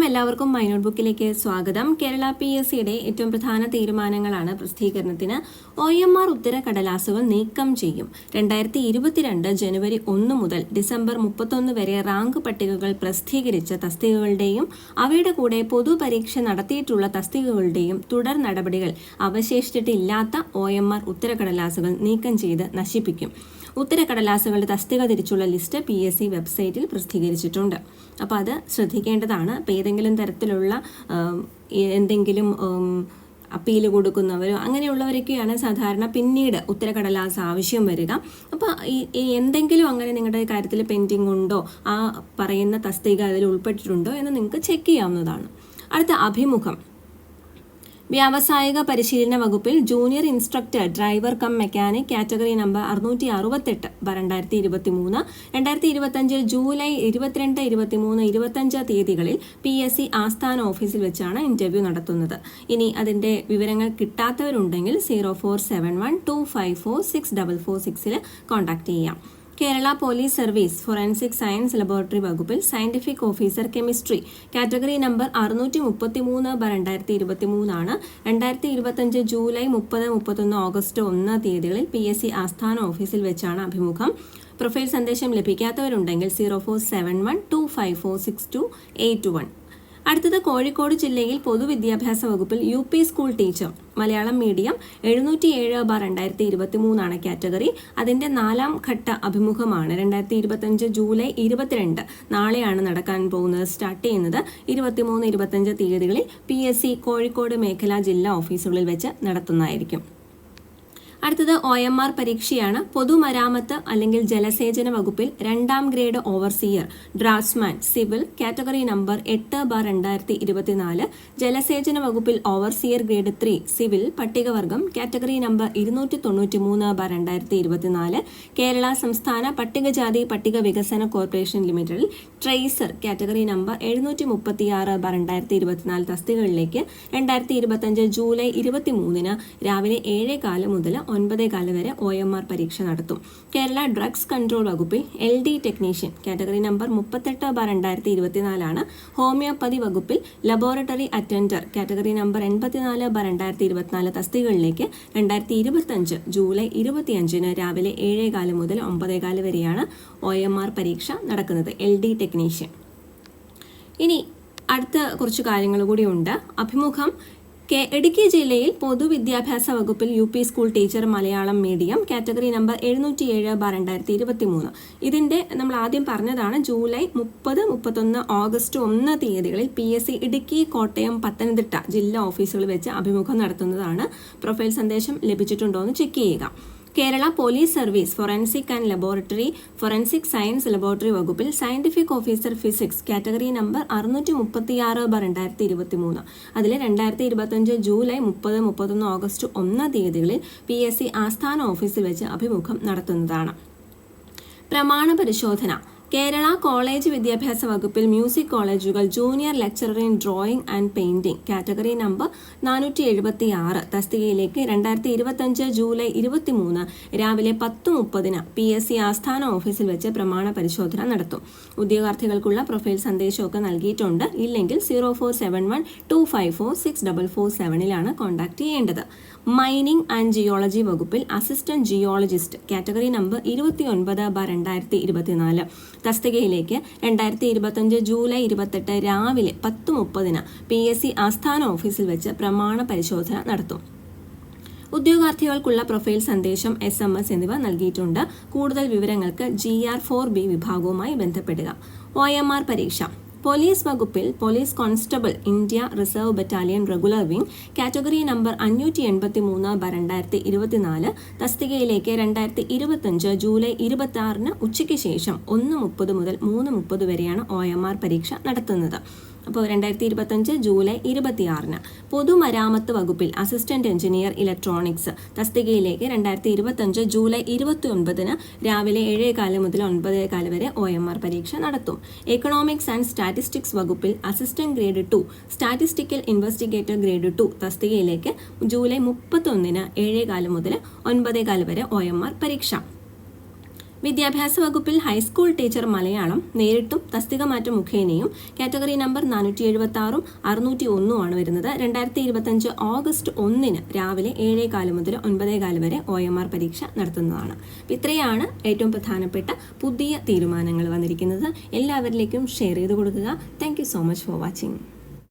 എല്ലാവർക്കും my not ബുക്കിലേക്ക് സ്വാഗതം. കേരള PSCയുടെ ഏറ്റവും പ്രധാന തീരുമാനങ്ങളാണ് പ്രസിദ്ധീകരണത്തിന്. OMR ഉത്തര കടലാസുകൾ നീക്കം ചെയ്യും. 2022 ജനുവരി 1 മുതൽ ഡിസംബർ 31 വരെ റാങ്ക് പട്ടികകൾ പ്രസിദ്ധീകരിച്ച തസ്തികകളുടെയും അവയുടെ കൂടെ പൊതുപരീക്ഷ നടത്തിയിട്ടുള്ള തസ്തികകളുടെയും തുടർ നടപടികൾ അവശേഷിച്ചിട്ടില്ലാത്ത OMR ഉത്തര കടലാസുകൾ നീക്കം ചെയ്ത് നശിപ്പിക്കും. ഉത്തരക്കടലാസുകളുടെ തസ്തിക തിരിച്ചുള്ള ലിസ്റ്റ് PSC വെബ്സൈറ്റിൽ പ്രസിദ്ധീകരിച്ചിട്ടുണ്ട്. അപ്പോൾ അത് ശ്രദ്ധിക്കേണ്ടതാണ്. അപ്പോൾ ഏതെങ്കിലും തരത്തിലുള്ള എന്തെങ്കിലും അപ്പീൽ കൊടുക്കുന്നവരോ അങ്ങനെയുള്ളവരൊക്കെയാണ് സാധാരണ പിന്നീട് ഉത്തരക്കടലാസ് ആവശ്യം വരിക. അപ്പോൾ ഈ എന്തെങ്കിലും അങ്ങനെ നിങ്ങളുടെ കാര്യത്തിൽ പെൻഡിങ് ഉണ്ടോ, ആ പറയുന്ന തസ്തിക അതിൽ ഉൾപ്പെട്ടിട്ടുണ്ടോ എന്ന് നിങ്ങൾക്ക് ചെക്ക് ചെയ്യാവുന്നതാണ്. അടുത്ത അഭിമുഖം. വ്യാവസായിക പരിശീലന വകുപ്പിൽ junior instructor driver cum mechanic category number 668 2023 2025 July 22, 23, 25 തീയതികളിൽ PSC ആസ്ഥാന ഓഫീസിൽ വെച്ചാണ് ഇന്റർവ്യൂ നടത്തുന്നത്. ഇനി അതിന്റെ വിവരങ്ങൾ കിട്ടാത്തവരുണ്ടെങ്കിൽ 0471254646 കോൺടാക്ട് ചെയ്യാം. Kerala police service forensic science laboratory വകുപ്പിൽ scientific officer chemistry category number 633 ആണ് 2025 ജൂലൈ 30, 31, ഓഗസ്റ്റ് 1 തീയതികളിൽ PSC ആസ്ഥാന ഓഫീസിൽ വെച്ചാണ് അഭിമുഖം. പ്രൊഫൈൽ സന്ദേശം ലഭിക്കാത്തവരുണ്ടെങ്കിൽ 047125462821. അടുത്തത് കോഴിക്കോട് ജില്ലയിൽ പൊതുവിദ്യാഭ്യാസ വകുപ്പിൽ UP school teacher Malayalam medium 707/2023 ആണ് കാറ്റഗറി. അതിന്റെ 4ാം ഘട്ട അഭിമുഖമാണ് 2025 ജൂലൈ 22 നാളെയാണ് നടക്കാൻ പോകുന്നത്. സ്റ്റാർട്ട് ചെയ്യുന്നത് 23, 25 തീയതികളിൽ PSC കോഴിക്കോട് മേഖലാ ജില്ലാ ഓഫീസുകളിൽ വെച്ച് നടത്തുന്നതായിരിക്കും. അടുത്തത് OMR പരീക്ഷയാണ്. പൊതുമരാമത്ത് അല്ലെങ്കിൽ ജലസേചന വകുപ്പിൽ 2ാം grade overseer draftsman civil category number 8/2024. ജലസേചന വകുപ്പിൽ ഓവർസിയർ ഗ്രേഡ് 3 സിവിൽ പട്ടികവർഗം കാറ്റഗറി നമ്പർ 293/2024. കേരള സംസ്ഥാന പട്ടികജാതി പട്ടിക വികസന കോർപ്പറേഷൻ ലിമിറ്റഡിൽ ട്രേസർ കാറ്റഗറി നമ്പർ 736/2024 തസ്തികകളിലേക്ക് 2025 ജൂലൈ 23 രാവിലെ 7:15 മുതൽ 9:15 വരെ OMR പരീക്ഷ നടത്തും. കേരള ഡ്രഗ്സ് കൺട്രോൾ വകുപ്പിൽ LD ടെക്നീഷ്യൻ കാറ്റഗറി നമ്പർ 38/2024 ആണ്. ഹോമിയോപ്പതി വകുപ്പിൽ ലബോറട്ടറി അറ്റൻഡർ കാറ്റഗറി നമ്പർ 84/2024 തസ്തികകളിലേക്ക് 2025 ജൂലൈ 25 രാവിലെ 7:15 മുതൽ 9:15 വരെയാണ് OMR പരീക്ഷ നടക്കുന്നത്. LD technician. ഇനി അടുത്ത കുറച്ച് കാര്യങ്ങൾ കൂടി ഉണ്ട്. അഭിമുഖം. ഇടുക്കി ജില്ലയിൽ പൊതുവിദ്യാഭ്യാസ വകുപ്പിൽ UP school teacher Malayalam medium category number 707/2023. ഇതിന്റെ നമ്മൾ ആദ്യം പറഞ്ഞതാണ്. ജൂലൈ 30, 31, ഓഗസ്റ്റ് 1 തീയതികളിൽ PSC ഇടുക്കി, കോട്ടയം, പത്തനംതിട്ട ജില്ലാ ഓഫീസുകളിൽ വെച്ച് അഭിമുഖം നടത്തുന്നതാണ്. പ്രൊഫൈൽ സന്ദേശം ലഭിച്ചിട്ടുണ്ടോ എന്ന് ചെക്ക് ചെയ്യുക. Kerala police service forensic and laboratory forensic science laboratory വകുപ്പിൽ scientific officer physics category number 636/2023. അതിൽ 2025 ജൂലൈ 30, 31, ഓഗസ്റ്റ് 1 തീയതികളിൽ PSC ആസ്ഥാന ഓഫീസിൽ വെച്ച് അഭിമുഖം നടത്തുന്നതാണ്. പ്രമാണ പരിശോധന. കേരള കോളേജ് വിദ്യാഭ്യാസ വകുപ്പിൽ മ്യൂസിക് കോളേജുകൾ junior lecturer in drawing and painting category number 476 തസ്തികയിലേക്ക് 2025 ജൂലൈ 23 രാവിലെ 10:30 PSC ആസ്ഥാന ഓഫീസിൽ വെച്ച് പ്രമാണ പരിശോധന നടത്തും. ഉദ്യോഗാർത്ഥികൾക്കുള്ള പ്രൊഫൈൽ സന്ദേശമൊക്കെ നൽകിയിട്ടുണ്ട്. ഇല്ലെങ്കിൽ 0471254647 കോൺടാക്ട് ചെയ്യേണ്ടത്. മൈനിങ് ആൻഡ് ജിയോളജി വകുപ്പിൽ അസിസ്റ്റന്റ് ജിയോളജിസ്റ്റ് കാറ്റഗറി നമ്പർ 29/2024 തസ്തികയിലേക്ക് 2025 ജൂലൈ 28 രാവിലെ 10:30 PSC ആസ്ഥാന ഓഫീസിൽ വെച്ച് പ്രമാണ പരിശോധന നടത്തും. ഉദ്യോഗാർത്ഥികൾക്കുള്ള പ്രൊഫൈൽ സന്ദേശം, SMS എന്നിവ നൽകിയിട്ടുണ്ട്. കൂടുതൽ വിവരങ്ങൾക്ക് GR4B വിഭാഗവുമായി ബന്ധപ്പെടുക. OMR പരീക്ഷ. പോലീസ് വകുപ്പിൽ police constable India reserve battalion regular wing category number 585/2024 തസ്തികയിലേക്ക് 2025 ജൂലൈ 26 ഉച്ചയ്ക്ക് ശേഷം 1:30 മുതൽ 3:30 വരെയാണ് OMR പരീക്ഷ നടത്തുന്നത്. അപ്പോൾ 2025 ജൂലൈ 26. പൊതുമരാമത്ത് വകുപ്പിൽ അസിസ്റ്റന്റ് എഞ്ചിനീയർ ഇലക്ട്രോണിക്സ് തസ്തികയിലേക്ക് 2025 ജൂലൈ 29 രാവിലെ 7:15 മുതൽ 9:15 വരെ OMR പരീക്ഷ നടത്തും. എക്കണോമിക്സ് ആൻഡ് സ്റ്റാറ്റിസ്റ്റിക്സ് വകുപ്പിൽ assistant grade 2 statistical investigator grade 2 തസ്തികയിലേക്ക് ജൂലൈ 31 7:15 മുതൽ 9:15 വരെ OMR പരീക്ഷ. വിദ്യാഭ്യാസ വകുപ്പിൽ ഹൈസ്കൂൾ ടീച്ചർ മലയാളം നേരിട്ടും തസ്തിക മാറ്റം മുഖേനയും കാറ്റഗറി നമ്പർ 476 601 ആണ് വരുന്നത്. 2025 ഓഗസ്റ്റ് 1 രാവിലെ 7:15 മുതൽ 9:15 വരെ OMR പരീക്ഷ നടത്തുന്നതാണ്. ഇത്രയാണ് ഏറ്റവും പ്രധാനപ്പെട്ട പുതിയ തീരുമാനങ്ങൾ വന്നിരിക്കുന്നത്. എല്ലാവരിലേക്കും ഷെയർ ചെയ്ത് കൊടുക്കുക. Thank you so much for watching.